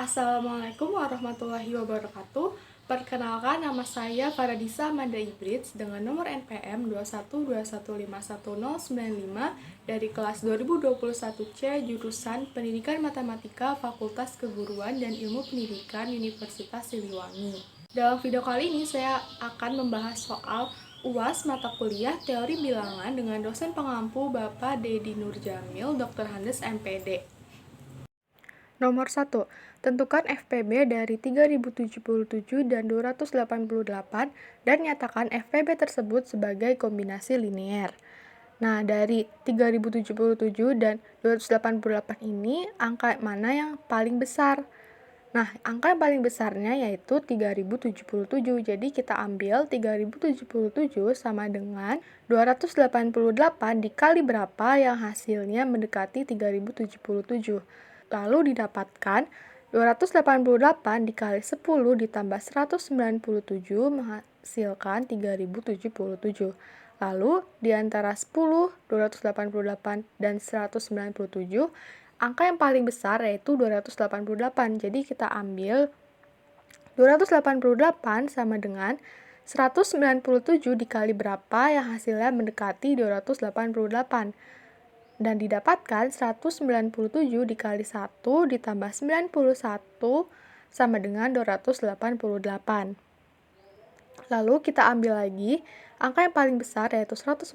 Assalamualaikum warahmatullahi wabarakatuh. Perkenalkan, nama saya Faradisa Amanda Ibrits dengan nomor NPM 212151095 dari kelas 2021C jurusan Pendidikan Matematika Fakultas Keguruan dan Ilmu Pendidikan Universitas Siliwangi. Dalam video kali ini saya akan membahas soal UAS mata kuliah Teori Bilangan dengan dosen pengampu Bapak Dedi Nurjamil, Dr. Handes, MPD. Nomor 1. Tentukan FPB dari 3077 dan 288 dan nyatakan FPB tersebut sebagai kombinasi linear. Nah, dari 3077 dan 288 ini, angka mana yang paling besar? Nah, angka yang paling besarnya yaitu 3077. Jadi, kita ambil 3077 sama dengan 288 dikali berapa yang hasilnya mendekati 3077. Lalu didapatkan 288 dikali 10 ditambah 197 menghasilkan 3077. Lalu di antara 10, 288 dan 197, angka yang paling besar yaitu 288. Jadi kita ambil 288 sama dengan 197 dikali berapa yang hasilnya mendekati 288. Dan didapatkan 197 dikali 1 ditambah 91 sama dengan 288. Lalu kita ambil lagi angka yang paling besar yaitu 197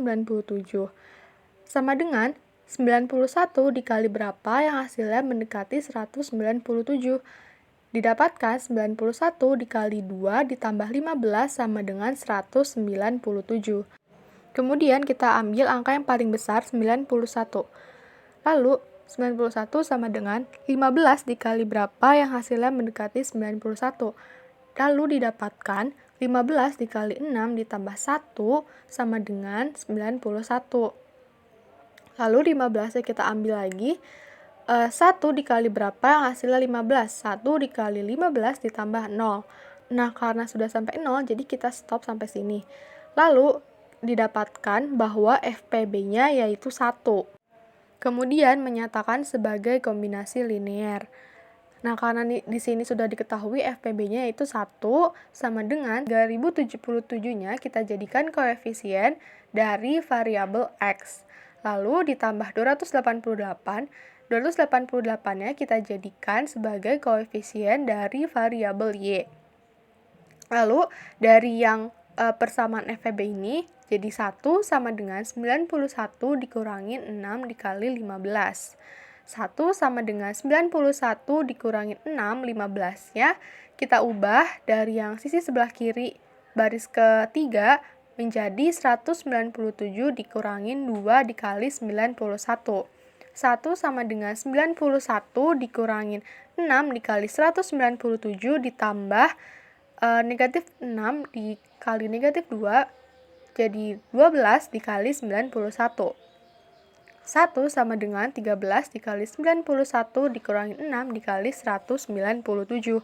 sama dengan 91 dikali berapa yang hasilnya mendekati 197. Didapatkan 91 dikali 2 ditambah 15 sama dengan 197. Kemudian kita ambil angka yang paling besar 91. Lalu 91 sama dengan 15 dikali berapa yang hasilnya mendekati 91. Lalu didapatkan 15 dikali 6 ditambah 1 sama dengan 91. Lalu 15 kita ambil lagi. 1 dikali berapa yang hasilnya 15? 1 dikali 15 ditambah 0. Nah, karena sudah sampai 0, jadi kita stop sampai sini. Lalu didapatkan bahwa FPB-nya yaitu 1. Kemudian menyatakan sebagai kombinasi linear. Nah, karena di sini sudah diketahui FPB-nya yaitu 1 sama dengan 3077-nya kita jadikan koefisien dari variabel X. Lalu ditambah 288, 288-nya kita jadikan sebagai koefisien dari variabel Y. Lalu dari yang persamaan FPB ini jadi 1 sama dengan 91 dikurangin 6 dikali 15. 1 sama dengan 91 dikurangin 6, 15-nya kita ubah dari yang sisi sebelah kiri baris ketiga menjadi 197 dikurangin 2 dikali 91. 1 sama dengan 91 dikurangin 6 dikali 197 ditambah negatif 6 dikali negatif 2 jadi 12 dikali 91. 1 sama dengan 13 dikali 91 dikurangi 6 dikali 197.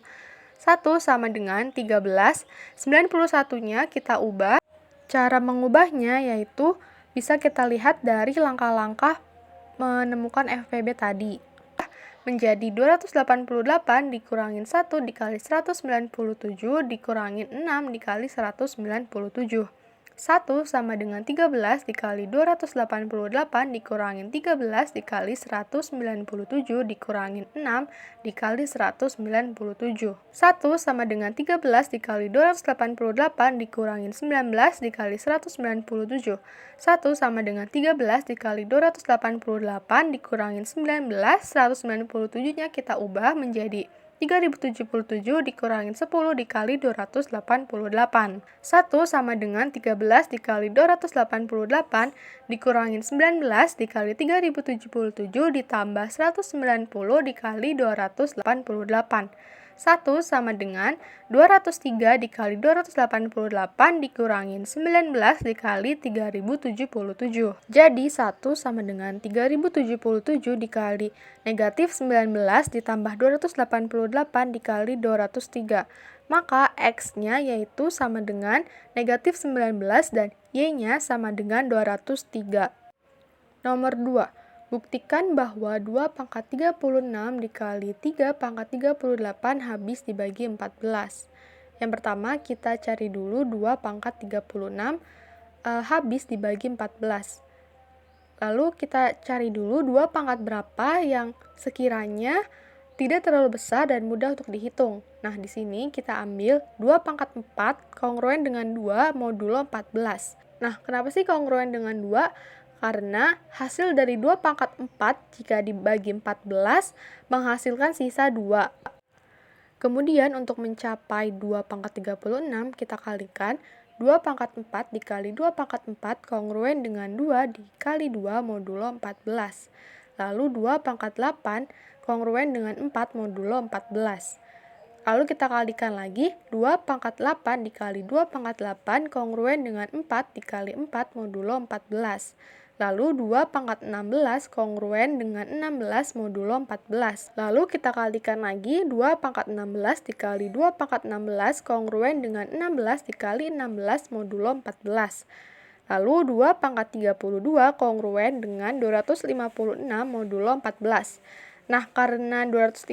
1 sama dengan 13, 91-nya kita ubah. Cara mengubahnya yaitu bisa kita lihat dari langkah-langkah menemukan FPB tadi. Menjadi 288 dikurangin 1 dikali 197 dikurangin 6 dikali 197. 1 sama dengan 13 dikali 288 dikurangin 13 dikali 197 dikurangin 6 dikali 197. 1 sama dengan 13 dikali 288 dikurangin 19 dikali 197. 1 sama dengan 13 dikali 288 dikurangin 19, 197-nya kita ubah menjadi 3077 dikurangin 10 dikali 288. 1 sama dengan 13 dikali 288 dikurangin 19 dikali 3077 ditambah 190 dikali 288. 1 sama dengan 203 dikali 288 dikurangin 19 dikali 3077. Jadi 1 sama dengan 3077 dikali negatif 19 ditambah 288 dikali 203. Maka X-nya yaitu sama dengan negatif 19 dan Y-nya sama dengan 203. Nomor 2. Buktikan bahwa 2 pangkat 36 dikali 3 pangkat 38 habis dibagi 14. Yang pertama, kita cari dulu 2 pangkat 36 habis dibagi 14. Lalu kita cari dulu 2 pangkat berapa yang sekiranya tidak terlalu besar dan mudah untuk dihitung. Nah, di sini kita ambil 2 pangkat 4 kongruen dengan 2 modulo 14. Nah, kenapa sih kongruen dengan 2? Karena hasil dari 2 pangkat 4 jika dibagi 14 menghasilkan sisa 2. Kemudian untuk mencapai 2 pangkat 36, kita kalikan 2 pangkat 4 dikali 2 pangkat 4 kongruen dengan 2 dikali 2 modulo 14. Lalu 2 pangkat 8 kongruen dengan 4 modulo 14. Lalu kita kalikan lagi 2 pangkat 8 dikali 2 pangkat 8 kongruen dengan 4 dikali 4 modulo 14. Lalu 2 pangkat 16 kongruen dengan 16 modulo 14. Lalu kita kalikan lagi 2 pangkat 16 dikali 2 pangkat 16 kongruen dengan 16 dikali 16 modulo 14. Lalu 2 pangkat 32 kongruen dengan 256 modulo 14. Nah, karena 256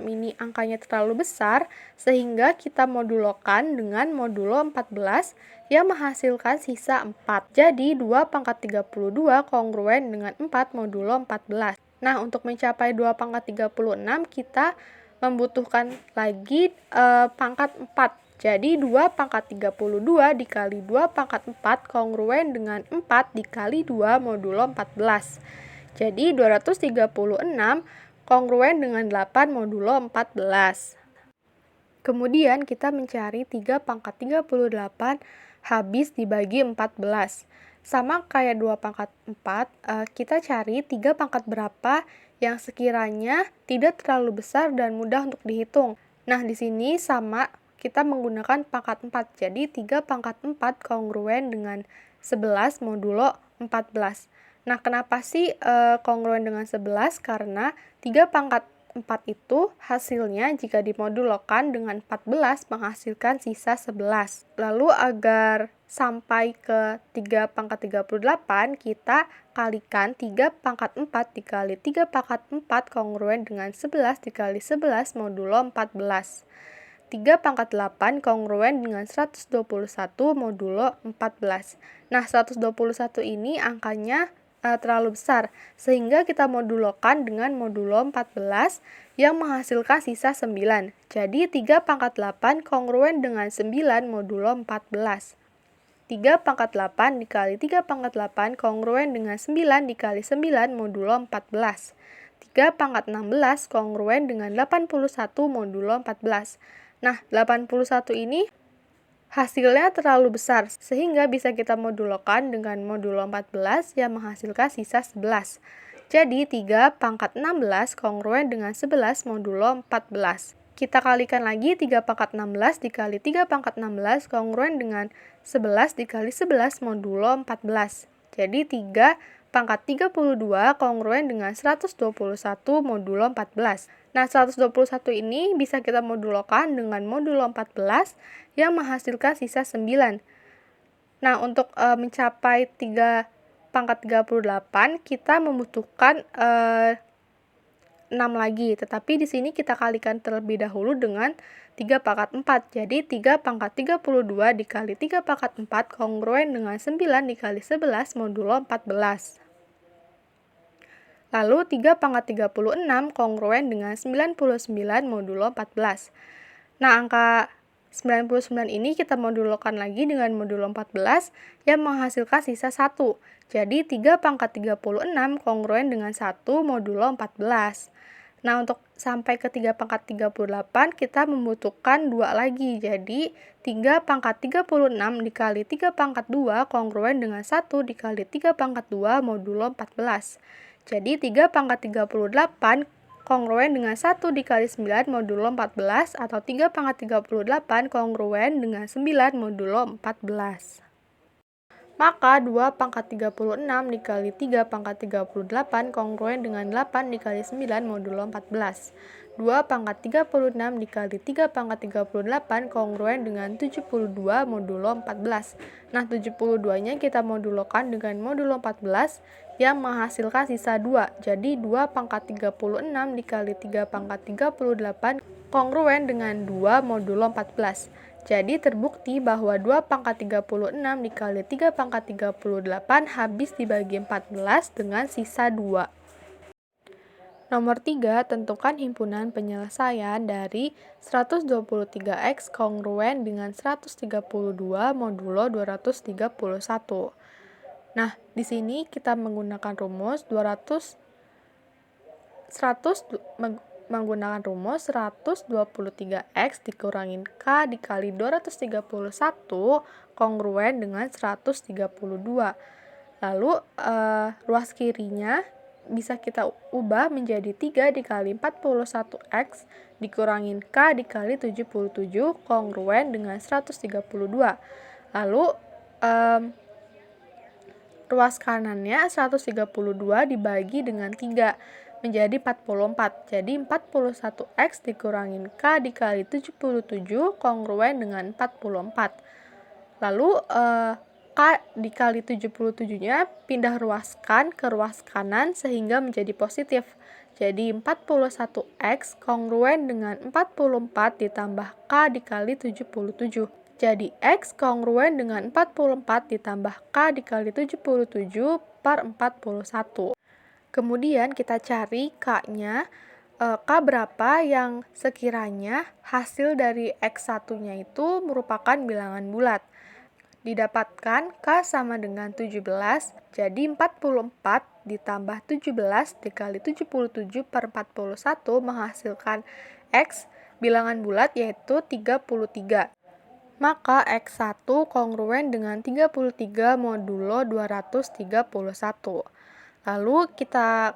ini angkanya terlalu besar, sehingga kita modulokan dengan modulo 14 yang menghasilkan sisa 4. Jadi, 2 pangkat 32 kongruen dengan 4 modulo 14. Nah, untuk mencapai 2 pangkat 36, kita membutuhkan lagi pangkat 4. Jadi, 2 pangkat 32 dikali 2 pangkat 4 kongruen dengan 4 dikali 2 modulo 14. Jadi 236 kongruen dengan 8 modulo 14. Kemudian kita mencari 3 pangkat 38 habis dibagi 14. Sama kayak 2 pangkat 4, kita cari 3 pangkat berapa yang sekiranya tidak terlalu besar dan mudah untuk dihitung. Nah, di sini sama kita menggunakan pangkat 4. Jadi 3 pangkat 4 kongruen dengan 11 modulo 14. Nah, kenapa sih kongruen dengan 11? Karena 3 pangkat 4 itu hasilnya jika dimodulokan dengan 14 menghasilkan sisa 11. Lalu agar sampai ke 3 pangkat 38, kita kalikan 3 pangkat 4 dikali 3 pangkat 4 kongruen dengan 11 dikali 11 modulo 14. 3 pangkat 8 kongruen dengan 121 modulo 14. Nah, 121 ini angkanya terlalu besar, sehingga kita modulokan dengan modulo 14 yang menghasilkan sisa 9. Jadi 3 pangkat 8 kongruen dengan 9 modulo 14. 3 pangkat 8 dikali 3 pangkat 8 kongruen dengan 9 dikali 9 modulo 14. 3 pangkat 16 kongruen dengan 81 modulo 14. Nah, 81 ini hasilnya terlalu besar, sehingga bisa kita modulokan dengan modulo 14 yang menghasilkan sisa 11. Jadi, 3 pangkat 16 kongruen dengan 11 modulo 14. Kita kalikan lagi 3 pangkat 16 dikali 3 pangkat 16 kongruen dengan 11 dikali 11 modulo 14. Jadi, 3 pangkat 32 kongruen dengan 121 modulo 14. Nah, 121 ini bisa kita modulokan dengan modulo 14 yang menghasilkan sisa 9. Nah, untuk mencapai 3 pangkat 38, kita membutuhkan 6 lagi. Tetapi di sini kita kalikan terlebih dahulu dengan 3 pangkat 4. Jadi, 3 pangkat 32 dikali 3 pangkat 4 kongruen dengan 9 dikali 11 modulo 14. Lalu 3 pangkat 36 kongruen dengan 99 modulo 14. Nah, angka 99 ini kita modulokan lagi dengan modulo 14 yang menghasilkan sisa 1. Jadi 3 pangkat 36 kongruen dengan 1 modulo 14. Nah, untuk sampai ke 3 pangkat 38 kita membutuhkan 2 lagi. Jadi 3 pangkat 36 dikali 3 pangkat 2 kongruen dengan 1 dikali 3 pangkat 2 modulo 14. Jadi 3 pangkat 38 kongruen dengan 1 dikali 9 modulo 14 atau 3 pangkat 38 kongruen dengan 9 modulo 14. Maka 2 pangkat 36 dikali 3 pangkat 38 kongruen dengan 8 dikali 9 modulo 14. 2 pangkat 36 dikali 3 pangkat 38 kongruen dengan 72 modulo 14. Nah, 72-nya kita modulokan dengan modulo 14 yang menghasilkan sisa 2. Jadi 2 pangkat 36 dikali 3 pangkat 38 kongruen dengan 2 modulo 14. Jadi terbukti bahwa 2 pangkat 36 dikali 3 pangkat 38 habis dibagi 14 dengan sisa 2. Nomor 3, tentukan himpunan penyelesaian dari 123X kongruen dengan 132 modulo 231. Nah, di sini kita menggunakan rumus 123X dikurangin K dikali 231 kongruen dengan 132. Lalu ruas kirinya bisa kita ubah menjadi 3 dikali 41X dikurangin K dikali 77 kongruen dengan 132. Lalu ruas kanannya 132 dibagi dengan 3 menjadi 44. Jadi 41X dikurangin K dikali 77 kongruen dengan 44. Lalu K dikali 77-nya pindah ruaskan ke ruas kanan sehingga menjadi positif. Jadi 41X kongruen dengan 44 ditambah K dikali 77. Jadi X kongruen dengan 44 ditambah K dikali 77 per 41. Kemudian kita cari K-nya, K berapa yang sekiranya hasil dari X1-nya itu merupakan bilangan bulat. Didapatkan K sama dengan 17, jadi 44 ditambah 17 dikali 77 per 41 menghasilkan X bilangan bulat yaitu 33. Maka X1 kongruen dengan 33 modulo 231. Lalu kita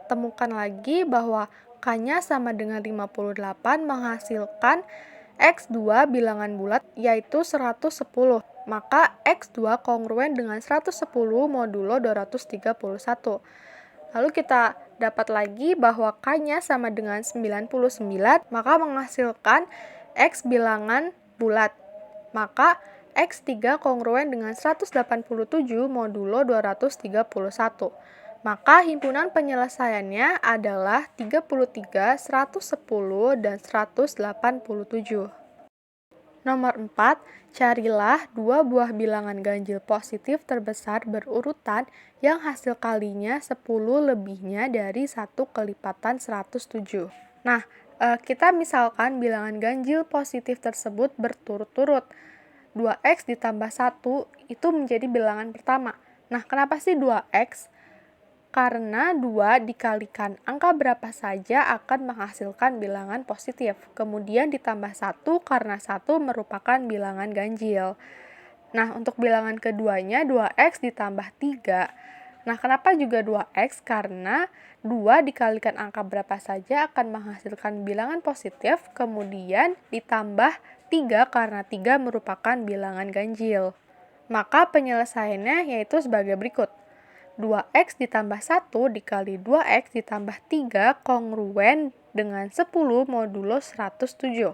temukan lagi bahwa K-nya sama dengan 58 menghasilkan X2 bilangan bulat yaitu 110. Maka X2 kongruen dengan 110 modulo 231. Lalu kita dapat lagi bahwa K-nya sama dengan 99, maka menghasilkan X bilangan bulat. Maka X3 kongruen dengan 187 modulo 231. Maka himpunan penyelesaiannya adalah 33, 110, dan 187. Nomor 4, carilah dua buah bilangan ganjil positif terbesar berurutan yang hasil kalinya 10 lebihnya dari 1 kelipatan 107. Nah, kita misalkan bilangan ganjil positif tersebut berturut-turut. 2X ditambah 1 itu menjadi bilangan pertama. Nah, kenapa sih 2X? Karena 2 dikalikan angka berapa saja akan menghasilkan bilangan positif. Kemudian ditambah 1 karena 1 merupakan bilangan ganjil. Nah, untuk bilangan keduanya 2X ditambah 3. Nah, kenapa juga 2X? Karena 2 dikalikan angka berapa saja akan menghasilkan bilangan positif. Kemudian ditambah 3 karena 3 merupakan bilangan ganjil. Maka penyelesaiannya yaitu sebagai berikut. 2X ditambah 1 dikali 2X ditambah 3 kongruen dengan 10 modulo 107.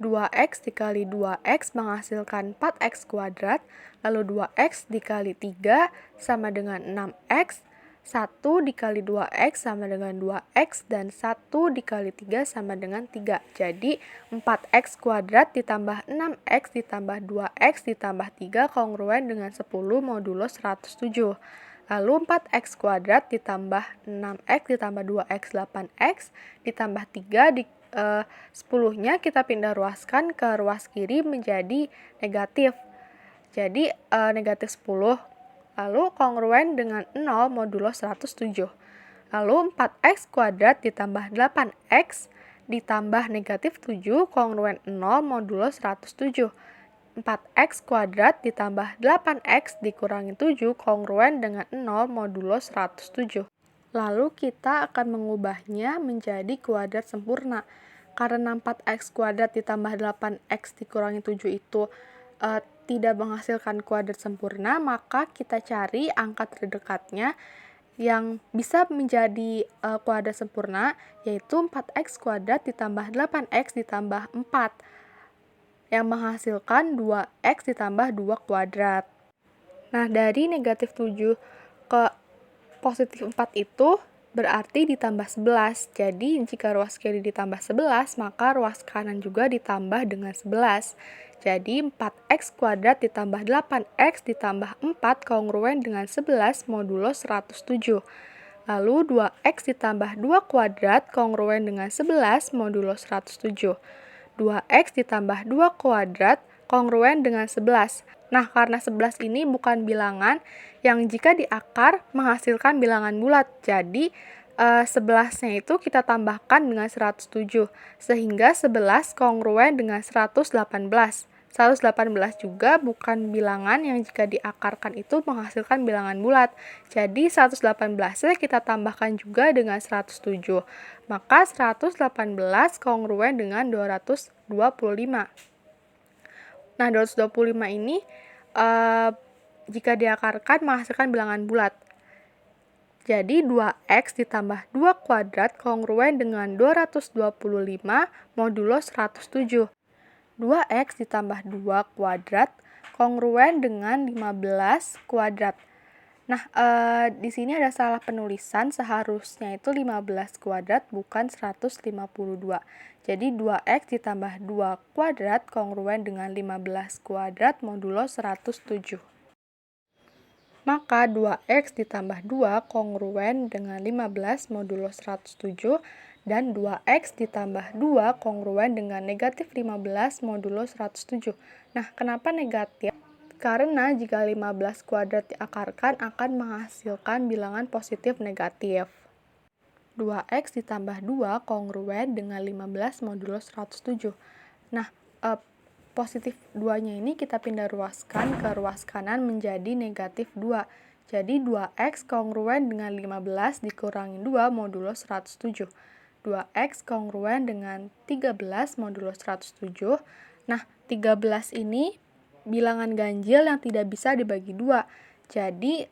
2X dikali 2X menghasilkan 4X kuadrat, lalu 2X dikali 3 sama dengan 6X, 1 dikali 2X sama dengan 2X, dan 1 dikali 3 sama dengan 3. Jadi 4X kuadrat ditambah 6X ditambah 2X ditambah 3 kongruen dengan 10 modulo 107. Lalu 4X kuadrat ditambah 6X ditambah 2X 8X ditambah 3 10-nya kita pindah ruaskan ke ruas kiri menjadi negatif. Jadi negatif 10. Lalu kongruen dengan 0 modulo 107. Lalu 4X kuadrat ditambah 8X ditambah negatif 7 kongruen 0 modulo 107. 4X kuadrat ditambah 8X dikurangi 7 kongruen dengan 0 modulo 107. Lalu kita akan mengubahnya menjadi kuadrat sempurna. Karena 4X kuadrat ditambah 8X dikurangi 7 itu tidak menghasilkan kuadrat sempurna, maka kita cari angka terdekatnya yang bisa menjadi kuadrat sempurna, yaitu 4x kuadrat ditambah 8x ditambah 4, yang menghasilkan 2x ditambah 2 kuadrat. Nah, dari negatif 7 ke positif 4 itu berarti ditambah 11. Jadi, jika ruas kiri ditambah 11, maka ruas kanan juga ditambah dengan 11. Jadi, 4x kuadrat ditambah 8x ditambah 4 kongruen dengan 11 modulo 107. Lalu, 2x ditambah 2 kuadrat kongruen dengan 11 modulo 107. 2x ditambah 2 kuadrat kongruen dengan 11. Nah, karena 11 ini bukan bilangan yang jika diakar menghasilkan bilangan bulat. Jadi, 11-nya itu kita tambahkan dengan 107. Sehingga 11 kongruen dengan 118. 118 juga bukan bilangan yang jika diakarkan itu menghasilkan bilangan bulat. Jadi, 118-nya kita tambahkan juga dengan 107. Maka 118 kongruen dengan 225. Nah, 225 ini jika diakarkan menghasilkan bilangan bulat. Jadi 2x ditambah 2 kuadrat kongruen dengan 225 modulo 107. 2x ditambah 2 kuadrat kongruen dengan 15 kuadrat. Nah, di sini ada salah penulisan, seharusnya itu 15 kuadrat bukan 152. Jadi 2x ditambah 2 kuadrat kongruen dengan 15 kuadrat modulo 107. Maka 2x ditambah 2 kongruen dengan 15 modulo 107 dan 2x ditambah 2 kongruen dengan negatif 15 modulo 107. Nah, kenapa negatif? Karena jika 15 kuadrat diakarkan akan menghasilkan bilangan positif negatif. 2x ditambah 2 kongruen dengan 15 modulo 107. Nah, positif 2-nya ini kita pindah ruaskan ke ruas kanan menjadi negatif 2. Jadi 2x kongruen dengan 15 dikurangi 2 modulo 107. 2x kongruen dengan 13 modulo 107. Nah, 13 ini bilangan ganjil yang tidak bisa dibagi 2. Jadi,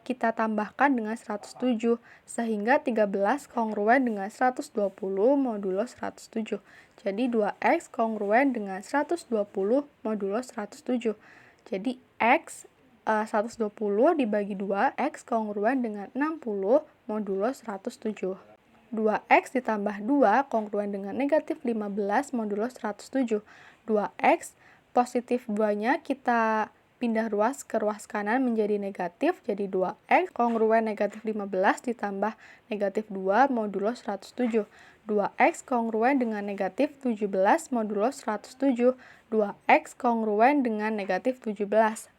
kita tambahkan dengan 107, sehingga 13 kongruen dengan 120 modulo 107. Jadi, 2x kongruen dengan 120 modulo 107. Jadi, x 120 dibagi 2, x kongruen dengan 60 modulo 107. 2x ditambah 2 kongruen dengan negatif 15 modulo 107. 2x positif 2-nya kita pindah ruas ke ruas kanan menjadi negatif, jadi 2x kongruen negatif 15 ditambah negatif 2 modulo 107. 2x kongruen dengan negatif 17 modulo 107. 2x kongruen dengan negatif 17.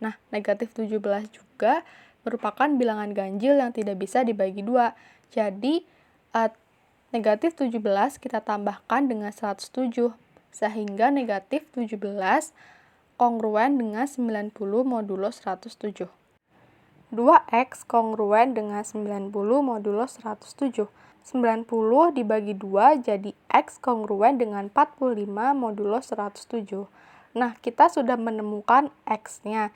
Nah, negatif 17 juga merupakan bilangan ganjil yang tidak bisa dibagi 2. Jadi, negatif 17 kita tambahkan dengan 107. Sehingga negatif 17 kongruen dengan 90 modulo 107. 2x kongruen dengan 90 modulo 107. 90 dibagi 2 jadi x kongruen dengan 45 modulo 107. Nah, kita sudah menemukan x-nya.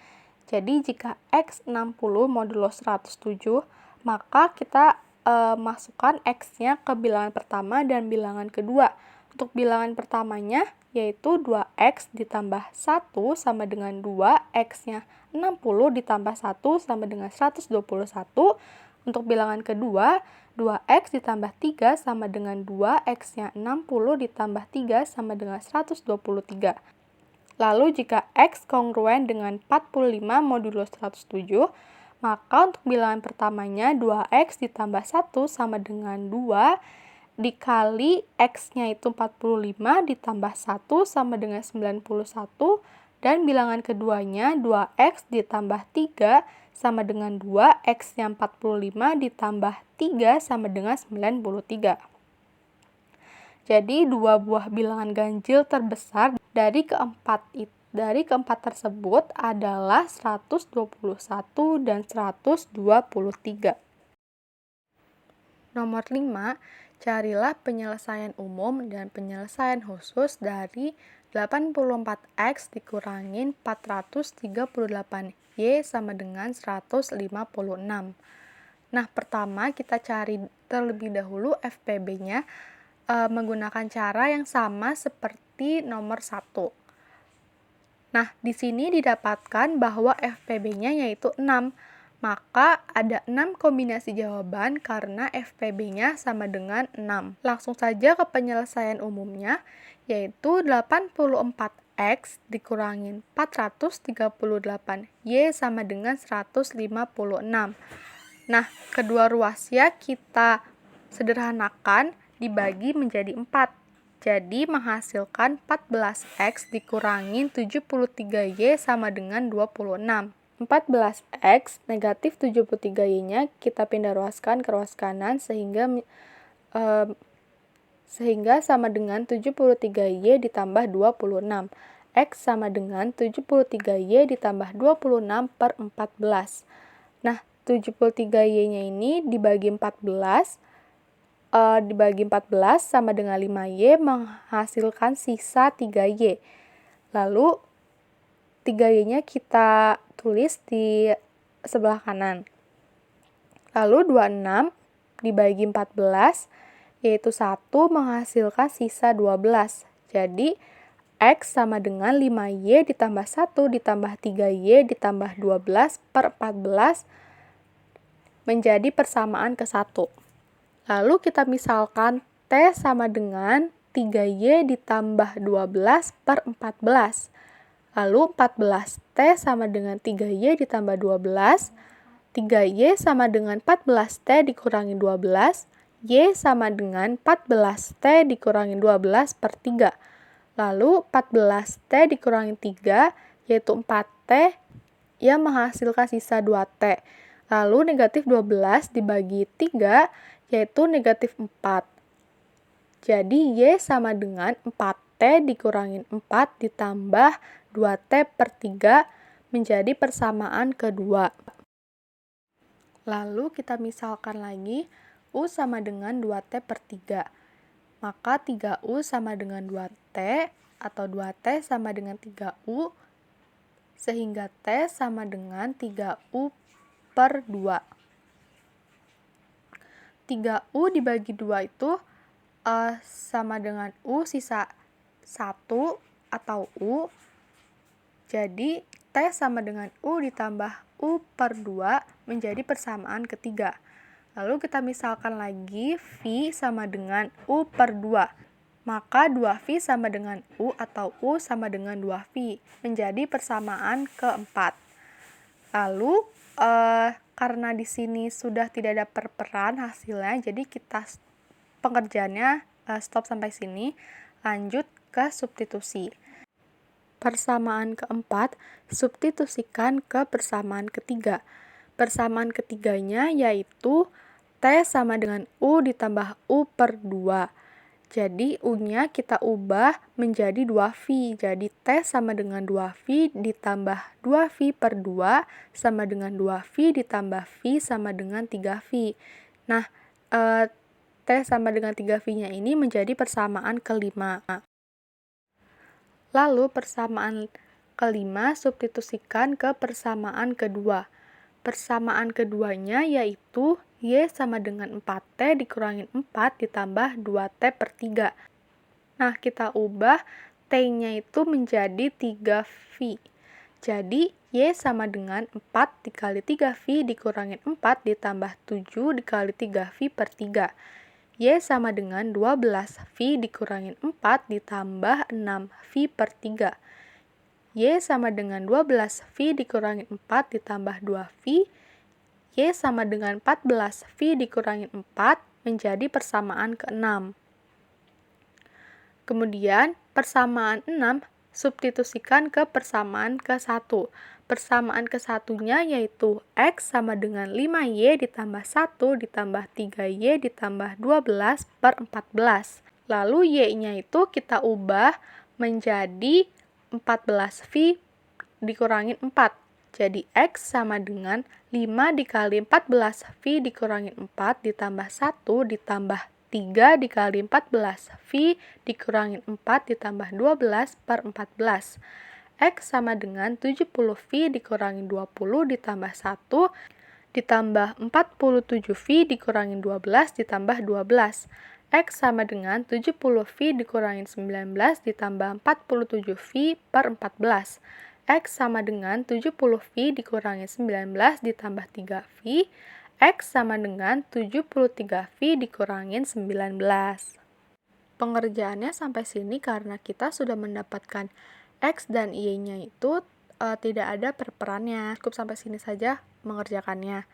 Jadi, jika x 60 modulo 107, maka kita masukkan x-nya ke bilangan pertama dan bilangan kedua. Untuk bilangan pertamanya yaitu 2x ditambah 1 sama dengan 2, x-nya 60 ditambah 1 sama dengan 121. Untuk bilangan kedua, 2x ditambah 3 sama dengan 2, x-nya 60 ditambah 3 sama dengan 123. Lalu jika x kongruen dengan 45 modulo 107, maka untuk bilangan pertamanya 2x ditambah 1 sama dengan 2 dikali x-nya itu 45 ditambah 1 sama dengan 91, dan bilangan keduanya 2x ditambah 3 sama dengan 2, x-nya 45 ditambah 3 sama dengan 93. Jadi, dua buah bilangan ganjil terbesar dari keempat tersebut adalah 121 dan 123. Nomor 5, carilah penyelesaian umum dan penyelesaian khusus dari 84X dikurangin 438Y sama dengan 156. Nah, pertama kita cari terlebih dahulu FPB-nya menggunakan cara yang sama seperti nomor 1. Nah, di sini didapatkan bahwa FPB-nya yaitu 6. Maka ada 6 kombinasi jawaban karena FPB-nya sama dengan 6. Langsung saja ke penyelesaian umumnya, yaitu 84X dikurangin 438Y sama dengan 156. Nah, kedua ruasnya kita sederhanakan dibagi menjadi 4. Jadi menghasilkan 14X dikurangin 73Y sama dengan 26. 14X negatif 73Y-nya kita pindah ruaskan ke ruas kanan sehingga sama dengan 73Y ditambah 26. X sama dengan 73Y ditambah 26 per 14. Nah, 73Y-nya ini dibagi 14 sama dengan 5Y menghasilkan sisa 3Y. Lalu 3Y-nya kita tulis di sebelah kanan. Lalu 26 dibagi 14 yaitu 1 menghasilkan sisa 12. Jadi X sama dengan 5Y ditambah 1 ditambah 3Y ditambah 12 per 14 menjadi persamaan ke 1. Lalu kita misalkan T sama dengan 3Y ditambah 12 per 14. Lalu 14T sama dengan 3Y ditambah 12. 3Y sama dengan 14T dikurangi 12. Y sama dengan 14T dikurangi 12 per 3. Lalu 14T dikurangi 3 yaitu 4T yang menghasilkan sisa 2T. Lalu negatif 12 dibagi 3 yaitu negatif 4. Jadi Y sama dengan 4T dikurangin 4 ditambah 2T per 3 menjadi persamaan kedua. Lalu kita misalkan lagi U sama dengan 2T per 3. Maka 3U sama dengan 2T atau 2T sama dengan 3U sehingga T sama dengan 3U per 2. 3U dibagi 2 itu sama dengan U sisa 1 atau U. Jadi T sama dengan U ditambah U per 2 menjadi persamaan ketiga. Lalu kita misalkan lagi V sama dengan U per 2. Maka 2V sama dengan U atau U sama dengan 2V menjadi persamaan keempat. Lalu karena di sini sudah tidak ada perperan hasilnya, jadi kita pengerjaannya stop sampai sini. Lanjut ke substitusi. Persamaan keempat, substitusikan ke persamaan ketiga. Persamaan ketiganya yaitu T sama dengan U ditambah U per 2. Jadi U-nya kita ubah menjadi 2V. Jadi T sama dengan 2V ditambah 2V per 2 sama dengan 2V ditambah V sama dengan 3V. Nah, T sama dengan 3V-nya ini menjadi persamaan kelima. Lalu persamaan kelima substitusikan ke persamaan kedua. Persamaan keduanya yaitu Y sama dengan 4T dikurangin 4 ditambah 2T per 3. Nah, kita ubah T-nya itu menjadi 3V. Jadi, Y sama dengan 4 dikali 3V dikurangin 4 ditambah 7 dikali 3V per 3. Y sama dengan 12V dikurangin 4 ditambah 6V per 3. Y sama dengan 12V dikurangin 4 ditambah 2V. Y sama dengan 14V dikurangin 4 menjadi persamaan ke-6. Kemudian, persamaan 6 substitusikan ke persamaan ke-1. Persamaan ke-1-nya yaitu X sama dengan 5Y ditambah 1 ditambah 3Y ditambah 12 per 14. Lalu Y-nya itu kita ubah menjadi 14V dikurangin 4. Jadi X sama dengan 5 dikali 14V dikurangin 4 ditambah 1 ditambah 3 dikali 14. V dikurangin 4 ditambah 12 per 14. X sama dengan 70V dikurangin 20 ditambah 1 ditambah 47V dikurangin 12 ditambah 12. X sama dengan 70V dikurangin 19 ditambah 47V per 14. X sama dengan 70V dikurangin 19 ditambah 3V. X sama dengan 73V dikurangin 19. Pengerjaannya sampai sini karena kita sudah mendapatkan X dan Y-nya itu tidak ada perperannya. Cukup sampai sini saja mengerjakannya.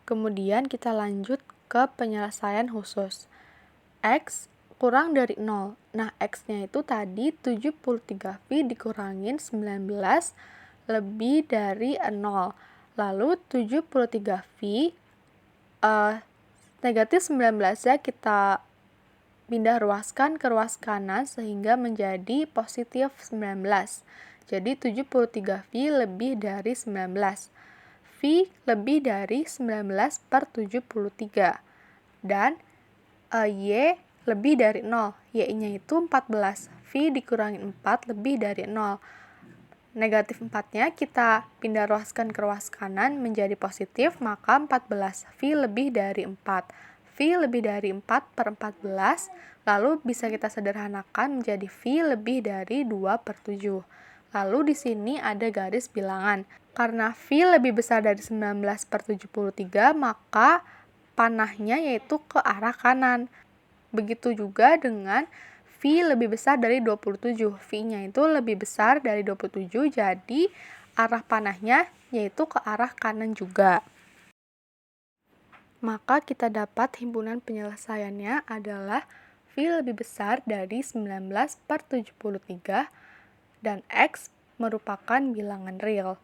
Kemudian kita lanjut ke penyelesaian khusus. X kurang dari 0. Nah, X-nya itu tadi 73V dikurangin 19 lebih dari 0. Lalu 73V negatif 19-nya kita pindah ruaskan ke ruas kanan sehingga menjadi positif 19. Jadi 73V lebih dari 19. V lebih dari 19 per 73. Dan Y lebih dari 0. Y-nya itu 14. V dikurangin 4 lebih dari 0. Negatif 4-nya kita pindah ruaskan ke ruas kanan menjadi positif, maka 14. V lebih dari 4. V lebih dari 4 per 14, lalu bisa kita sederhanakan menjadi V lebih dari 2 per 7. Lalu di sini ada garis bilangan. Karena V lebih besar dari 19 per 73, maka panahnya yaitu ke arah kanan. Begitu juga dengan V lebih besar dari 27. V-nya itu lebih besar dari 27, jadi arah panahnya yaitu ke arah kanan juga. Maka kita dapat himpunan penyelesaiannya adalah V lebih besar dari 19 per 73 dan X merupakan bilangan real.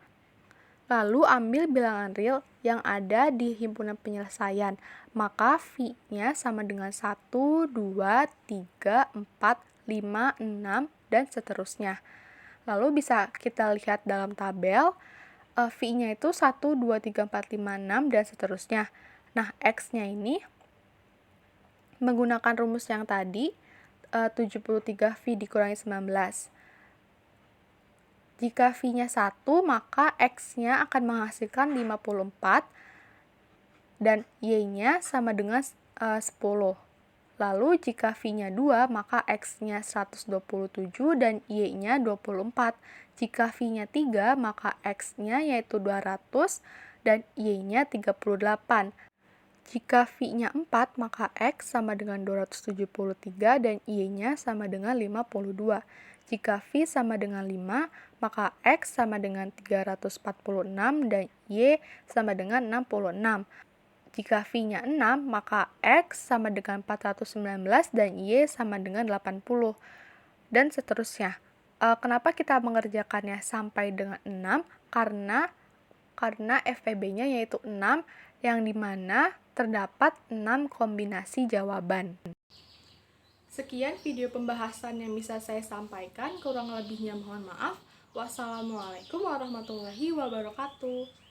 Lalu ambil bilangan real yang ada di himpunan penyelesaian. Maka V-nya sama dengan 1, 2, 3, 4, 5, 6, dan seterusnya. Lalu bisa kita lihat dalam tabel, V-nya itu 1, 2, 3, 4, 5, 6, dan seterusnya. Nah, X-nya ini menggunakan rumus yang tadi, 73V dikurangi 19. Jika V-nya 1, maka X-nya akan menghasilkan 54 dan Y-nya sama dengan 10. Lalu jika V-nya 2, maka X-nya 127 dan Y-nya 24. Jika V-nya 3, maka X-nya yaitu 200 dan Y-nya 38. Jika V-nya 4, maka X sama dengan 273 dan Y-nya sama dengan 52. Jika V sama dengan 5, maka X sama dengan 346 dan Y sama dengan 66. Jika V-nya 6, maka X sama dengan 419 dan Y sama dengan 80. Dan seterusnya. Kenapa kita mengerjakannya sampai dengan 6? Karena FPB-nya yaitu 6, yang dimana terdapat 6 kombinasi jawaban. Sekian video pembahasan yang bisa saya sampaikan, kurang lebihnya mohon maaf. Wassalamualaikum warahmatullahi wabarakatuh.